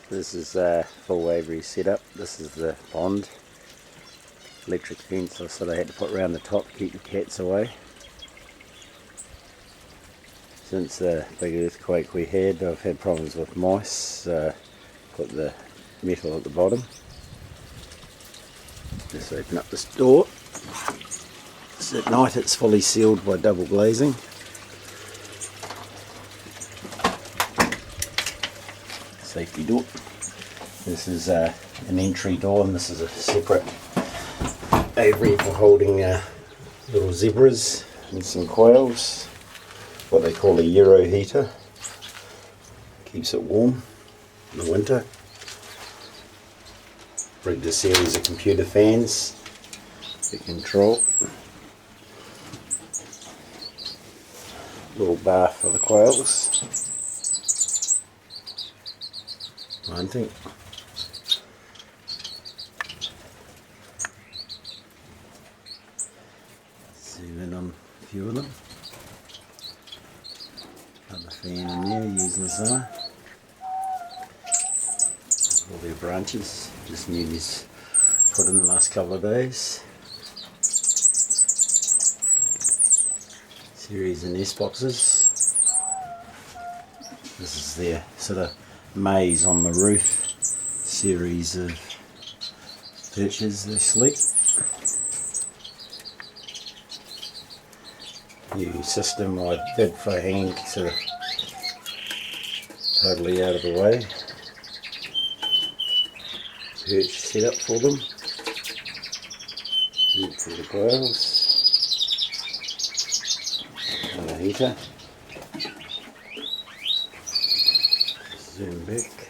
This is a full aviary setup. This is the pond. Electric fence I sort of had to put around the top to keep the cats away. Since the big earthquake we had, I've had problems with mice. Put the metal at the bottom. Just open up this door. So at night it's fully sealed by double glazing. Safety door. This is an entry door, and this is a separate aviary for holding little zebras and some quails. What they call a Euro heater. Keeps it warm in the winter. Rigged a series of computer fans to control. Little bath for the quails. Hunting. Zoom in on a few of them. Another fan in there using the summer. All their branches, just new these put in the last couple of days. Series of nest boxes. This is their sort of maze on the roof. Series of perches they sleep. New system I did for hanging sort of totally out of the way. Perch set up for them. Food for the quails. And a heater. Zoom back.